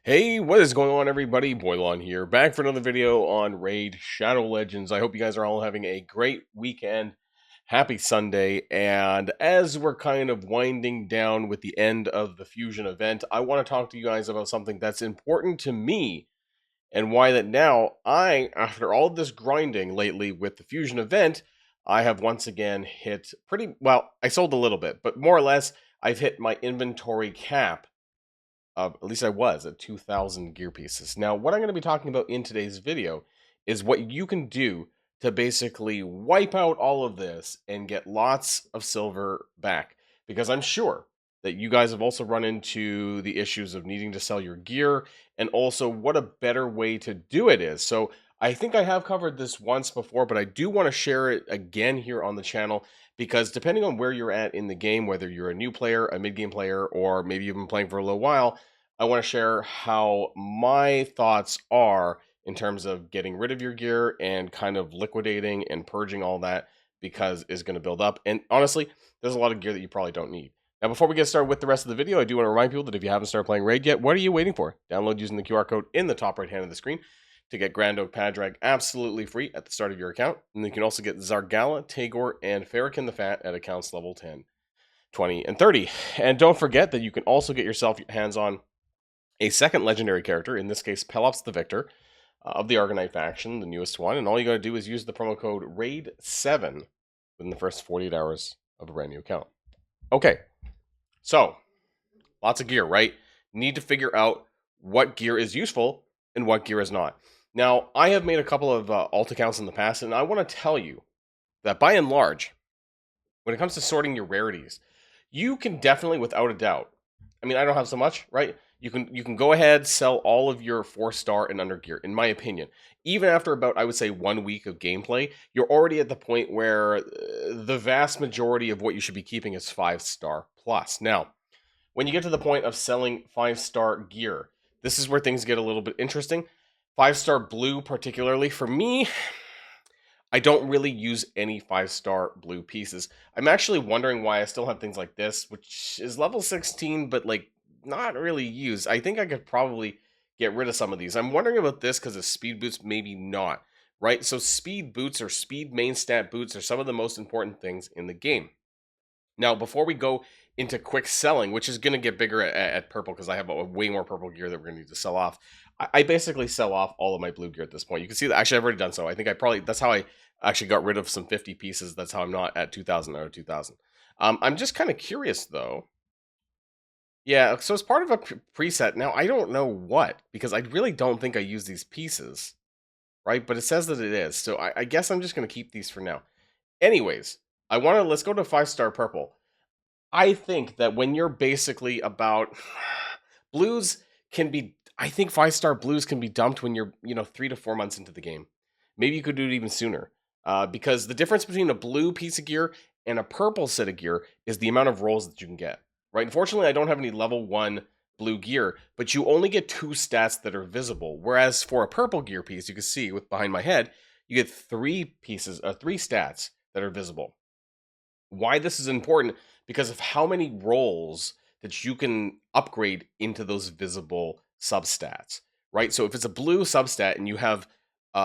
Hey, what is going on, everybody? Boilon here, back for another video on Raid Shadow Legends. I hope you guys are all having a great weekend. Happy Sunday, and as we're kind of winding down with the end of the Fusion event, I want to talk to you guys about something that's important to me, and why that now after all this grinding lately with the Fusion event, I have once again hit pretty well. I sold a little bit, but more or less, I've hit my inventory cap. At least I was at 2,000 gear pieces. Now, what I'm going to be talking about in today's video is what you can do to basically wipe out all of this and get lots of silver back. Because I'm sure that you guys have also run into the issues of needing to sell your gear, and also what a better way to do it is. So I think I have covered this once before, but I do want to share it again here on the channel, because depending on where you're at in the game, whether you're a new player, a mid-game player, or maybe you've been playing for a little while, I want to share how my thoughts are in terms of getting rid of your gear and kind of liquidating and purging all that, because it's going to build up. And honestly, there's a lot of gear that you probably don't need. Now, before we get started with the rest of the video, I do want to remind people that if you haven't started playing Raid yet, what are you waiting for? Download using the QR code in the top right hand of the screen to get Grand Oak Pad Drag absolutely free at the start of your account. And you can also get Zargala, Tagor, and Farrakhan the Fat at accounts level 10, 20, and 30. And don't forget that you can also get yourself hands on a second legendary character, in this case Pelops the Victor, of the Argonite faction, the newest one, and all you gotta do is use the promo code RAID7 within the first 48 hours of a brand new account. Okay, so lots of gear, right? Need to figure out what gear is useful and what gear is not. Now, I have made a couple of alt accounts in the past, and I want to tell you that by and large, when it comes to sorting your rarities, you can definitely, without a doubt, I mean, I don't have so much, right? You can go ahead, sell all of your 4-star and under gear, in my opinion. Even after about, I would say, 1 week of gameplay, you're already at the point where the vast majority of what you should be keeping is 5-star plus. Now, when you get to the point of selling 5-star gear, this is where things get a little bit interesting. 5-star blue, particularly, for me, I don't really use any 5-star blue pieces. I'm actually wondering why I still have things like this, which is level 16, but like not really used. I think I could probably get rid of some of these. I'm wondering about this because of speed boots, maybe not, right? So speed boots or speed main stat boots are some of the most important things in the game. Now, before we go into quick selling, which is going to get bigger at purple because I have a way more purple gear that we're going to need to sell off, I basically sell off all of my blue gear at this point. You can see that actually I've already done so. I think that's how I actually got rid of some 50 pieces. That's how I'm not at 2,000 out of 2,000. I'm just kind of curious though. Yeah, so as part of a preset, now I don't know what, because I really don't think I use these pieces, right? But it says that it is, so I guess I'm just going to keep these for now. Anyways, let's go to 5-star purple. I think that when you're basically about blues can be, I think 5-star blues can be dumped when you're 3 to 4 months into the game. Maybe you could do it even sooner, because the difference between a blue piece of gear and a purple set of gear is the amount of rolls that you can get. Right? Unfortunately, I don't have any level 1 blue gear, but you only get 2 stats that are visible. Whereas for a purple gear piece, you can see with behind my head, you get 3 stats that are visible. Why this is important? Because of how many rolls that you can upgrade into those visible substats, right? So if it's a blue substat and you have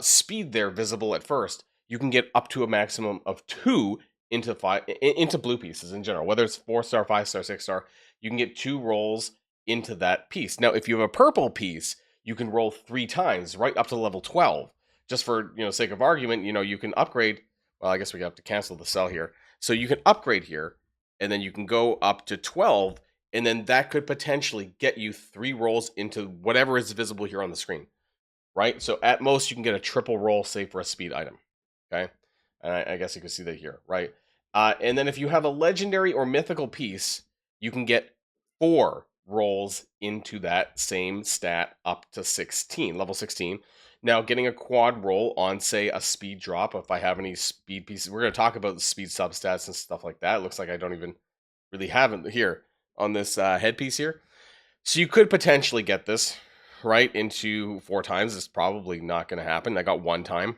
speed there visible at first, you can get up to a maximum of 2 into blue pieces in general, whether it's 4-star, 5-star, 6-star, you can get 2 rolls into that piece. Now, if you have a purple piece, you can roll 3 times, right up to level 12. Just for sake of argument, you can upgrade. Well, I guess we have to cancel the sell here. So you can upgrade here, and then you can go up to 12, and then that could potentially get you 3 rolls into whatever is visible here on the screen, right? So at most, you can get a triple roll, say, for a speed item, okay? And I guess you can see that here, right? And then if you have a legendary or mythical piece, you can get 4 rolls into that same stat up to 16, level 16. Now, getting a quad roll on, say, a speed drop, if I have any speed pieces, we're going to talk about the speed substats and stuff like that. It looks like I don't even really have it here on this headpiece here. So you could potentially get this, right, into 4 times. It's probably not going to happen. I got 1 time.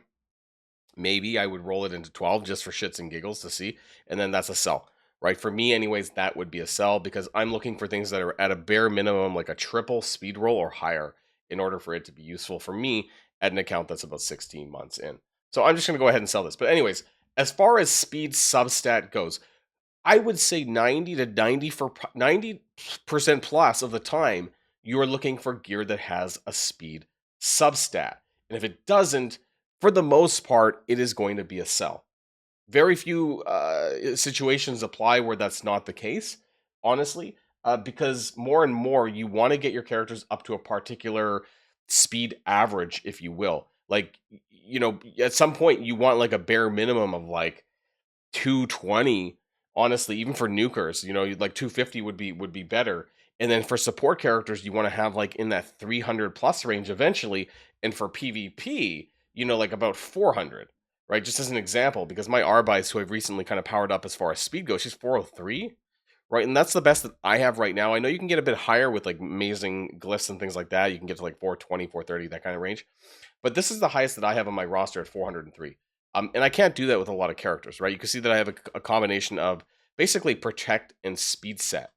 Maybe I would roll it into 12 just for shits and giggles to see, and then that's a sell. right? For me, anyways, that would be a sell because I'm looking for things that are at a bare minimum, like a triple speed roll or higher, in order for it to be useful for me at an account that's about 16 months in. So I'm just going to go ahead and sell this. But anyways, as far as speed substat goes, I would say 90% plus of the time, you are looking for gear that has a speed substat. And if it doesn't, for the most part, it is going to be a sell. Very few situations apply where that's not the case, honestly, because more and more you want to get your characters up to a particular speed average, if you will. Like, at some point you want like a bare minimum of like 220, honestly, even for nukers, like 250 would be better. And then for support characters, you want to have like in that 300 plus range eventually. And for PvP, like about 400, right? Just as an example, because my Arbice, who I've recently kind of powered up as far as speed goes, she's 403, right? And that's the best that I have right now. I know you can get a bit higher with like amazing glyphs and things like that. You can get to like 420, 430, that kind of range. But this is the highest that I have on my roster at 403. And I can't do that with a lot of characters, right? You can see that I have a combination of basically protect and speed set,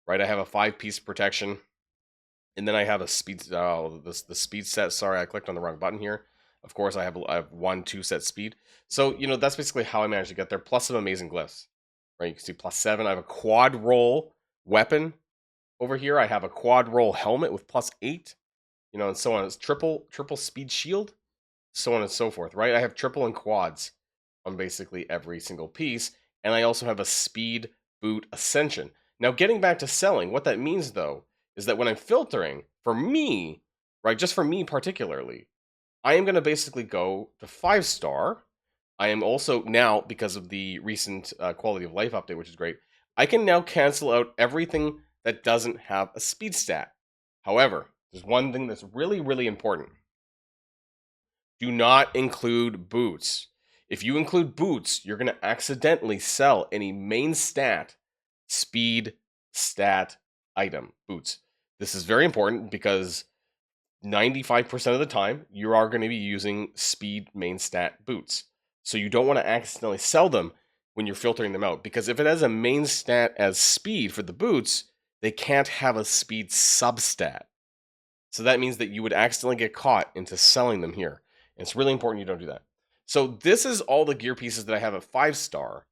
right? I have a 5-piece protection, and then I have a speed. The speed set. Sorry, I clicked on the wrong button here. Of course, I have 1-2 set speed. So that's basically how I managed to get there. Plus some amazing glyphs, right? You can see +7. I have a quad roll weapon over here. I have a quad roll helmet with +8. And so on. It's triple speed shield, so on and so forth, right? I have triple and quads on basically every single piece, and I also have a speed boot ascension. Now, getting back to selling, what that means though is that when I'm filtering for me, right, just for me particularly, I am going to basically go to 5-star. I am also now, because of the recent quality of life update, which is great, I can now cancel out everything that doesn't have a speed stat. However, there's one thing that's really, really important. Do not include boots. If you include boots, you're going to accidentally sell any main stat, speed stat item, boots. This is very important because 95% of the time, you are going to be using speed main stat boots. So you don't want to accidentally sell them when you're filtering them out, because if it has a main stat as speed for the boots, they can't have a speed substat. So that means that you would accidentally get caught into selling them here. And it's really important you don't do that. So this is all the gear pieces that I have at 5-star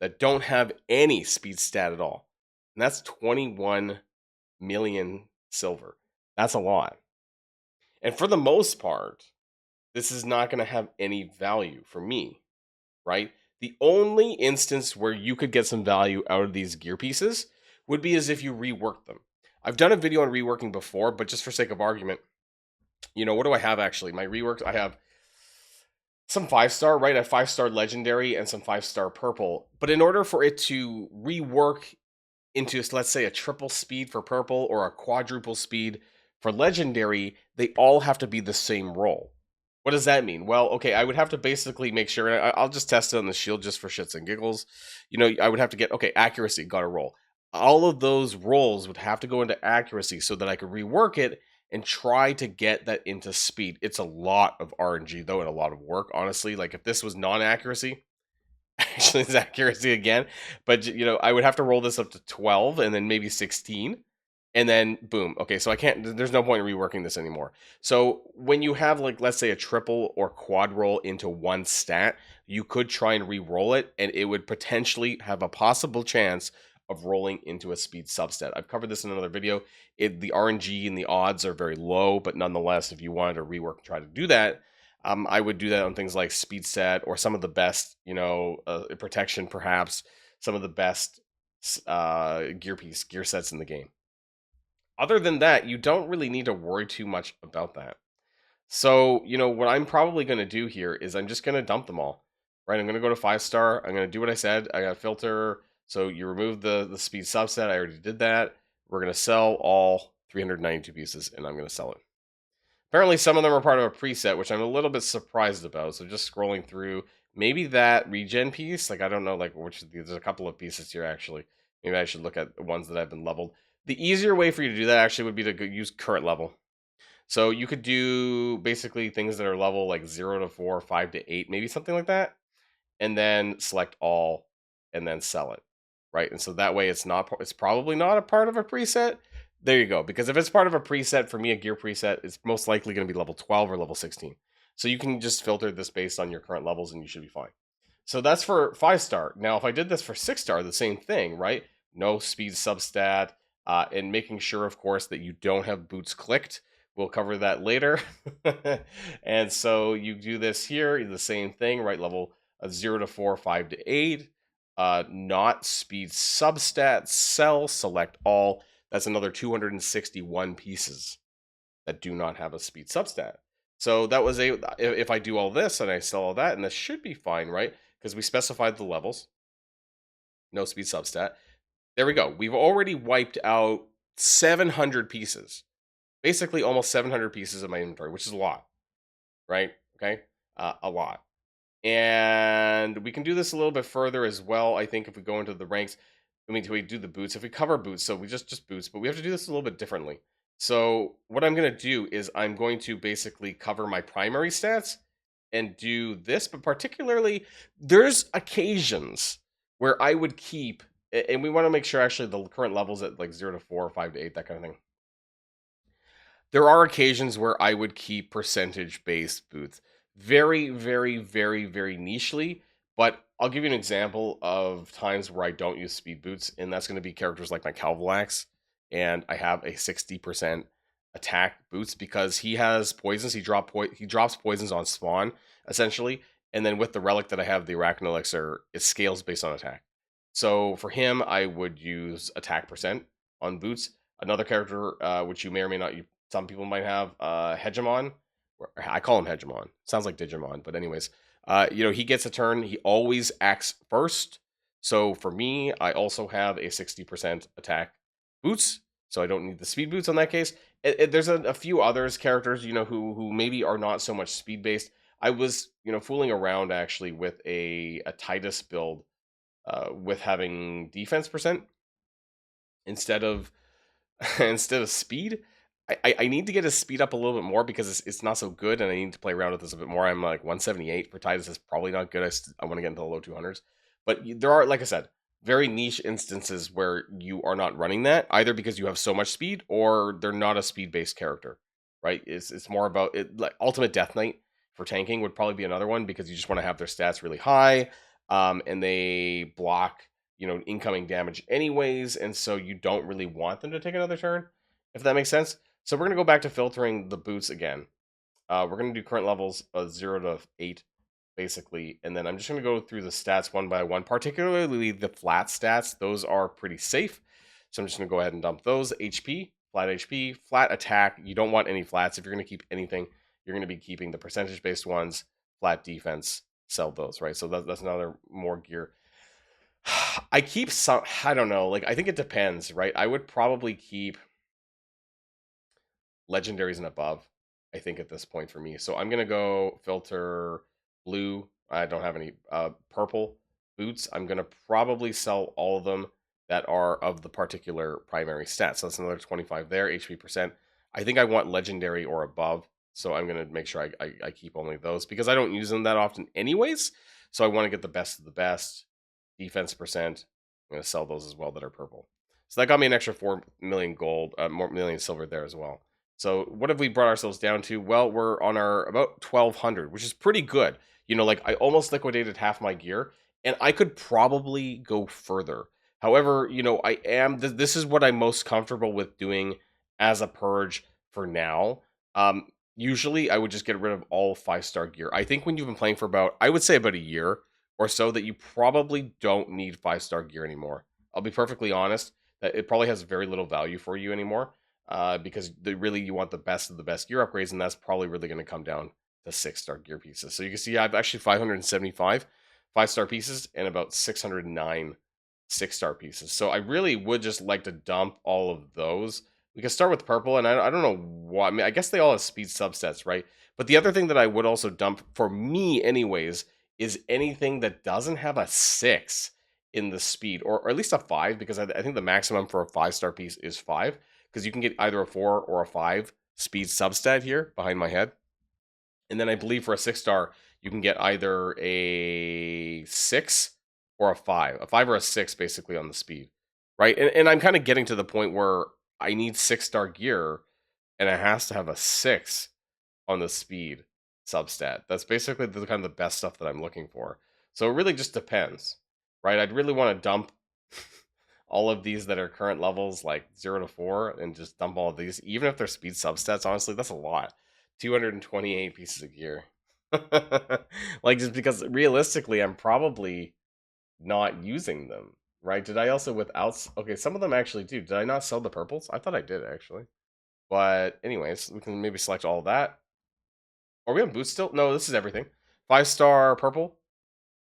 that don't have any speed stat at all. And that's 21 million silver. That's a lot. And for the most part, this is not going to have any value for me, right? The only instance where you could get some value out of these gear pieces would be as if you rework them. I've done a video on reworking before, but just for sake of argument, what do I have actually? My reworks, I have some 5-star, right? A 5-star legendary and some 5-star purple. But in order for it to rework into, let's say, a triple speed for purple or a quadruple speed for legendary, they all have to be the same roll. What does that mean? Well, okay, I would have to basically make sure, and I'll just test it on the shield just for shits and giggles. I would have to get, okay, accuracy, got to roll. All of those rolls would have to go into accuracy so that I could rework it and try to get that into speed. It's a lot of RNG though, and a lot of work, honestly. Like if this was non-accuracy, actually it's accuracy again, but I would have to roll this up to 12 and then maybe 16. And then boom. Okay, so there's no point in reworking this anymore. So when you have like, let's say a triple or quad roll into one stat, you could try and re-roll it and it would potentially have a possible chance of rolling into a speed substat. I've covered this in another video. The RNG and the odds are very low, but nonetheless, if you wanted to rework and try to do that, I would do that on things like speed set or some of the best, protection, perhaps some of the best gear sets in the game. Other than that, you don't really need to worry too much about that. So, what I'm probably going to do here is I'm just going to dump them all, right? I'm going to go to 5-star. I'm going to do what I said. I got to filter. So you remove the speed subset. I already did that. We're going to sell all 392 pieces, and I'm going to sell it. Apparently, some of them are part of a preset, which I'm a little bit surprised about. So just scrolling through, maybe that regen piece, like I don't know, like there's a couple of pieces here actually. Maybe I should look at the ones that have been leveled. The easier way for you to do that actually would be to use current level. So you could do basically things that are level like 0 to 4, 5 to 8, maybe something like that. And then select all and then sell it. right? And so that way it's probably not a part of a preset. There you go. Because if it's part of a preset, for me, a gear preset, it's most likely going to be level 12 or level 16. So you can just filter this based on your current levels and you should be fine. So that's for 5-star. Now, if I did this for 6-star, the same thing, right? No speed substat, and making sure, of course, that you don't have boots clicked. We'll cover that later. And so you do this here, the same thing, right? Level 0 to 4, 5 to 8. Not speed substat, sell, select all. That's another 261 pieces that do not have a speed substat. So that was if I do all this and I sell all that, and this should be fine, right? Because we specified the levels, no speed substat. There we go. We've already wiped out 700 pieces, basically almost 700 pieces of my inventory, which is a lot, right? Okay, a lot. And we can do this a little bit further as well. I think if we go into the ranks, I mean, we do the boots. If we cover boots, so we just boots, but we have to do this a little bit differently. So what I'm going to do is I'm going to basically cover my primary stats and do this, but particularly there's occasions where I would keep, and we want to make sure actually the current levels at like 0 to 4, 5 to 8, that kind of thing. There are occasions where I would keep percentage-based boots. Very, very, very, very nichely, but I'll give you an example of times where I don't use speed boots, and that's going to be characters like my Calvalax, and I have a 60% attack boots because he has poisons. He drops poisons on spawn, essentially, and then with the relic that I have, the Arachno Elixir, it scales based on attack. So for him, I would use attack percent on boots. Another character, which you may or may not some people might have Hegemon. I call him Hegemon. Sounds like Digimon, but anyways, he gets a turn. He always acts first. So for me, I also have a 60% attack boots, so I don't need the speed boots on that case. There's a few others characters, who maybe are not so much speed based. I was, fooling around actually with a Titus build, with having defense percent instead of instead of speed. I need to get his speed up a little bit more because it's not so good, and I need to play around with this a bit more. I'm like 178 for Titus is probably not good. I want to get into the low 200s, but there are, like I said, very niche instances where you are not running that either because you have so much speed or they're not a speed based character, right? It's more about it. Like Ultimate Death Knight for tanking would probably be another one because you just want to have their stats really high, and they block incoming damage anyways, and so you don't really want them to take another turn, if that makes sense. So we're going to go back to filtering the boots again. We're going to do current levels of 0 to 8, basically, and then I'm just going to go through the stats one by one, particularly the flat stats. Those are pretty safe, so I'm just going to go ahead and dump those. HP, flat attack. You don't want any flats. If you're going to keep anything, you're going to be keeping the percentage-based ones. Flat defense, sell those, right? So that's another more gear. I keep some, I don't know, like I think it depends, right? I would probably keep legendaries and above, I think, at this point for me. So I'm gonna go filter blue. I don't have any purple boots. I'm gonna probably sell all of them that are of the particular primary stat. So that's another 25 there, HP percent. I think I want legendary or above. So I'm gonna make sure I keep only those because I don't use them that often anyways. So I want to get the best of the best. Defense percent. I'm gonna sell those as well that are purple. So that got me an extra 4 million gold, more million silver there as well. So what have we brought ourselves down to? Well, we're on our about 1200, which is pretty good. Like I almost liquidated half my gear, and I could probably go further. However, this is what I'm most comfortable with doing as a purge for now. Usually I would just get rid of all 5-star gear. I think when you've been playing for I would say about a year or so, that you probably don't need 5-star gear anymore. I'll be perfectly honest that it probably has very little value for you anymore, because really you want the best of the best gear upgrades, and that's probably really going to come down to 6-star gear pieces. So you can see I have actually 575 5-star pieces and about 609 6-star pieces. So I really would just like to dump all of those. We can start with purple, and I don't know what, I mean, I guess they all have speed subsets, right? But the other thing that I would also dump, for me anyways, is anything that doesn't have a 6 in the speed, or at least a 5, because I think the maximum for a 5-star piece is 5, because you can get either a 4 or a 5 speed substat here behind my head. And then I believe for a 6-star, you can get either a 6 or a 5 or a 6 basically on the speed, right? And I'm kind of getting to the point where I need 6-star gear, and it has to have a 6 on the speed substat. That's basically the kind of the best stuff that I'm looking for. So it really just depends, right? I'd really want to dump all of these that are current levels, like 0 to 4, and just dump all of these, even if they're speed substats. Honestly, that's a lot. 228 pieces of gear. Like, just because realistically, I'm probably not using them, right? Did I also without? Okay, some of them actually do. Did I not sell the purples? I thought I did actually. But anyways, we can maybe select all of that. Are we on boots still? No, this is everything. 5-star purple,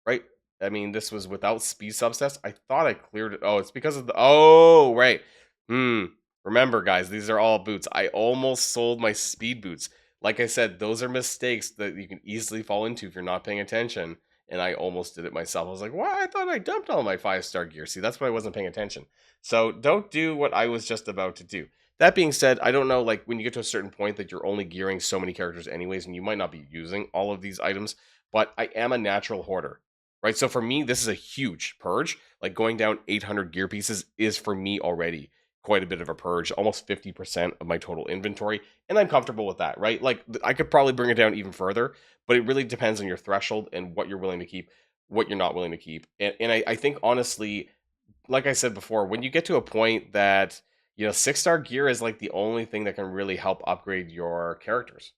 right? I mean, this was without speed subsets. I thought I cleared it. Oh, it's because of the... Oh, right. Remember, guys, these are all boots. I almost sold my speed boots. Like I said, those are mistakes that you can easily fall into if you're not paying attention. And I almost did it myself. I was like, what? I thought I dumped all my 5-star gear. See, that's why I wasn't paying attention. So don't do what I was just about to do. That being said, I don't know, like, when you get to a certain point that you're only gearing so many characters anyways, and you might not be using all of these items, but I am a natural hoarder, right? So for me, this is a huge purge. Like, going down 800 gear pieces is, for me, already quite a bit of a purge, almost 50% of my total inventory, and I'm comfortable with that, right? Like, I could probably bring it down even further, but it really depends on your threshold and what you're willing to keep, what you're not willing to keep. And I think, honestly, like I said before, when you get to a point that, 6-star gear is like the only thing that can really help upgrade your characters.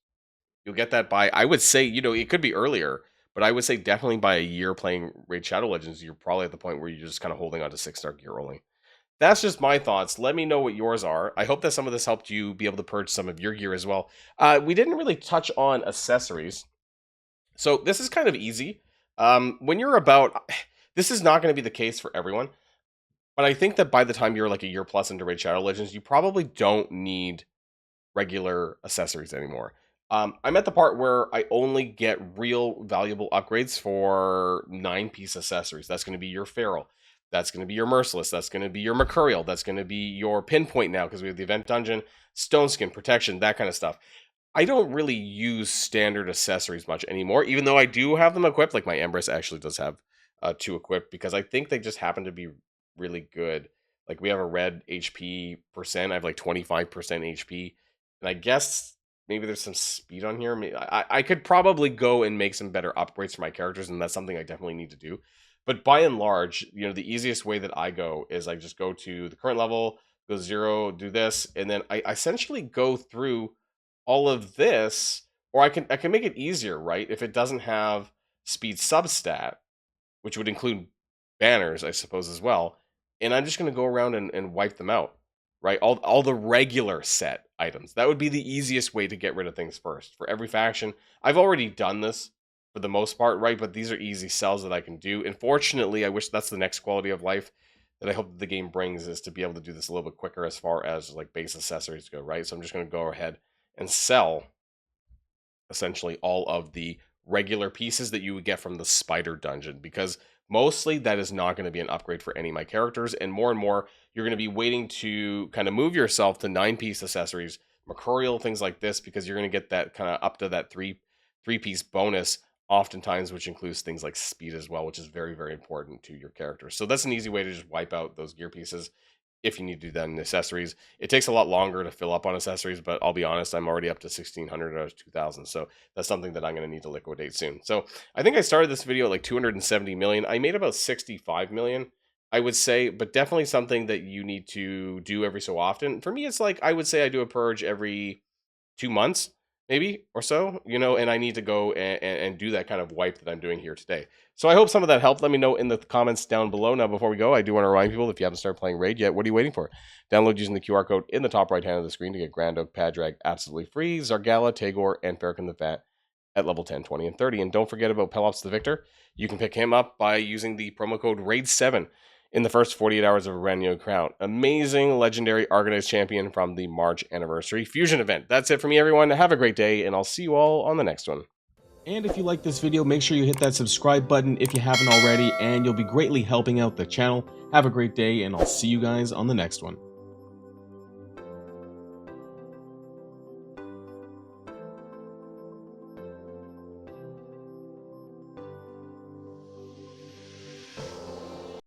You'll get that by, I would say, it could be earlier, but I would say definitely by a year playing Raid Shadow Legends, you're probably at the point where you're just kind of holding on to 6-star gear only. That's just my thoughts. Let me know what yours are. I hope that some of this helped you be able to purge some of your gear as well. We didn't really touch on accessories. So this is kind of easy. When you're about, this is not going to be the case for everyone. But I think that by the time you're like a year plus into Raid Shadow Legends, you probably don't need regular accessories anymore. I'm at the part where I only get real valuable upgrades for 9-piece accessories. That's going to be your Feral. That's going to be your Merciless. That's going to be your Mercurial. That's going to be your Pinpoint now because we have the Event Dungeon, Stone Skin, Protection, that kind of stuff. I don't really use standard accessories much anymore, even though I do have them equipped. Like, my Empress actually does have 2 equipped because I think they just happen to be really good. Like, we have a red HP percent. I have like 25% HP. And I guess maybe there's some speed on here. I could probably go and make some better upgrades for my characters, and that's something I definitely need to do. But by and large, the easiest way that I go is I just go to the current level, go 0, do this, and then I essentially go through all of this, or I can make it easier, right? If it doesn't have speed substat, which would include banners, I suppose, as well. And I'm just going to go around and wipe them out, right? All the regular set items. That would be the easiest way to get rid of things first. For every faction, I've already done this for the most part, right? But these are easy sells that I can do. Unfortunately, I wish that's the next quality of life that I hope that the game brings, is to be able to do this a little bit quicker as far as like base accessories go, right? So I'm just going to go ahead and sell essentially all of the regular pieces that you would get from the Spider Dungeon, because mostly that is not going to be an upgrade for any of my characters, and more you're going to be waiting to kind of move yourself to 9-piece accessories, Mercurial, things like this, because you're going to get that kind of up to that three-piece bonus oftentimes, which includes things like speed as well, which is very, very important to your character. So that's an easy way to just wipe out those gear pieces if you need to do that in accessories. It takes a lot longer to fill up on accessories, but I'll be honest, I'm already up to 1,600 out of 2,000. So that's something that I'm going to need to liquidate soon. So I think I started this video at like 270 million. I made about 65 million, I would say, but definitely something that you need to do every so often. For me, it's like, I would say I do a purge every 2 months, maybe, or so, and I need to go and do that kind of wipe that I'm doing here today. So I hope some of that helped. Let me know in the comments down below. Now, before we go, I do want to remind people, if you haven't started playing Raid yet, what are you waiting for? Download using the QR code in the top right hand of the screen to get Grand Oak, Padrag absolutely free, Zargala, Tagor, and Farrakhan the Fat at level 10, 20, and 30. And don't forget about Pelops the Victor. You can pick him up by using the promo code RAID7 in the first 48 hours of a brand new account. Amazing, legendary, organized champion from the March Anniversary Fusion event. That's it for me, everyone. Have a great day, and I'll see you all on the next one. And if you like this video, make sure you hit that subscribe button if you haven't already, and you'll be greatly helping out the channel. Have a great day, and I'll see you guys on the next one.